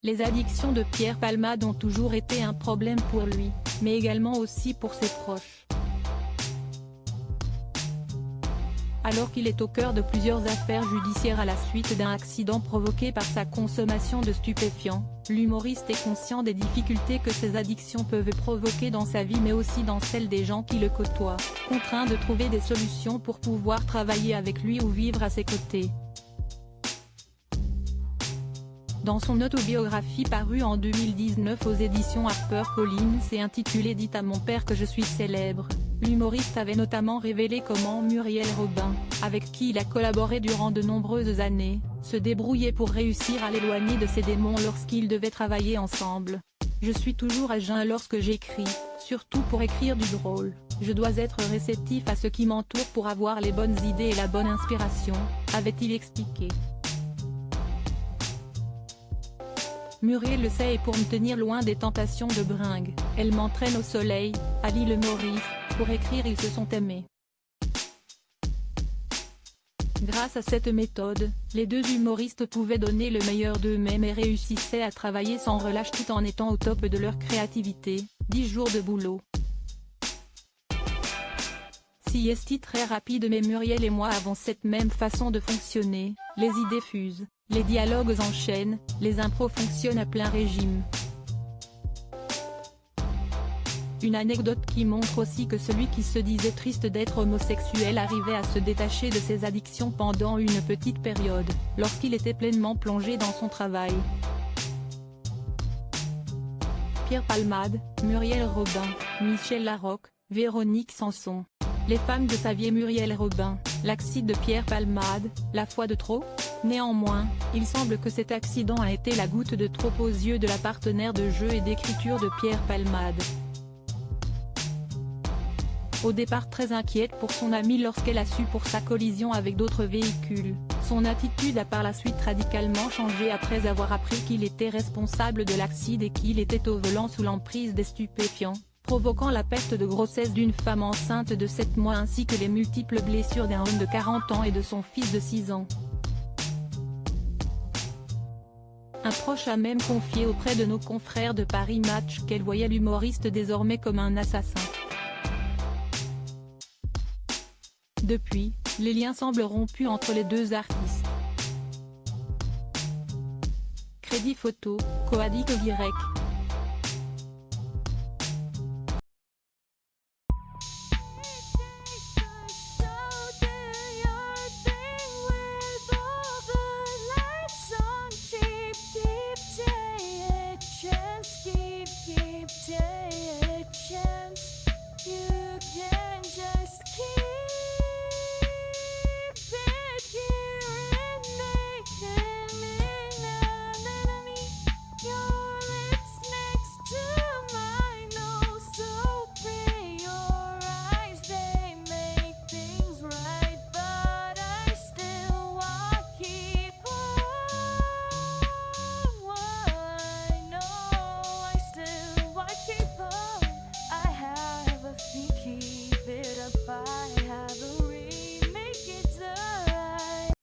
Les addictions de Pierre Palmade ont toujours été un problème pour lui, mais également aussi pour ses proches. Alors qu'il est au cœur de plusieurs affaires judiciaires à la suite d'un accident provoqué par sa consommation de stupéfiants, l'humoriste est conscient des difficultés que ces addictions peuvent provoquer dans sa vie mais aussi dans celle des gens qui le côtoient, contraints de trouver des solutions pour pouvoir travailler avec lui ou vivre à ses côtés. Dans son autobiographie parue en 2019 aux éditions HarperCollins et intitulée « Dites à mon père que je suis célèbre », l'humoriste avait notamment révélé comment Muriel Robin, avec qui il a collaboré durant de nombreuses années, se débrouillait pour réussir à l'éloigner de ses démons lorsqu'ils devaient travailler ensemble. « Je suis toujours à jeun lorsque j'écris, surtout pour écrire du drôle. Je dois être réceptif à ce qui m'entoure pour avoir les bonnes idées et la bonne inspiration », avait-il expliqué. Muriel le sait et pour me tenir loin des tentations de bringue, elle m'entraîne au soleil, a dit le humoriste. Pour écrire ils se sont aimés. Grâce à cette méthode, les deux humoristes pouvaient donner le meilleur d'eux-mêmes et réussissaient à travailler sans relâche tout en étant au top de leur créativité, 10 jours de boulot. Sieste très rapide mais Muriel et moi avons cette même façon de fonctionner, les idées fusent, les dialogues enchaînent, les impros fonctionnent à plein régime. Une anecdote qui montre aussi que celui qui se disait triste d'être homosexuel arrivait à se détacher de ses addictions pendant une petite période, lorsqu'il était pleinement plongé dans son travail. Pierre Palmade, Muriel Robin, Michel Larocque, Véronique Sanson. Les fans de sa vie Muriel Robin, l'accident de Pierre Palmade, la fois de trop? Néanmoins, il semble que cet accident a été la goutte de trop aux yeux de la partenaire de jeu et d'écriture de Pierre Palmade. Au départ très inquiète pour son amie lorsqu'elle a su pour sa collision avec d'autres véhicules, son attitude a par la suite radicalement changé après avoir appris qu'il était responsable de l'accident et qu'il était au volant sous l'emprise des stupéfiants, provoquant la perte de grossesse d'une femme enceinte de 7 mois ainsi que les multiples blessures d'un homme de 40 ans et de son fils de 6 ans. Un proche a même confié auprès de nos confrères de Paris Match qu'elle voyait l'humoriste désormais comme un assassin. Depuis, les liens semblent rompus entre les deux artistes. Crédit photo, Coadic Y.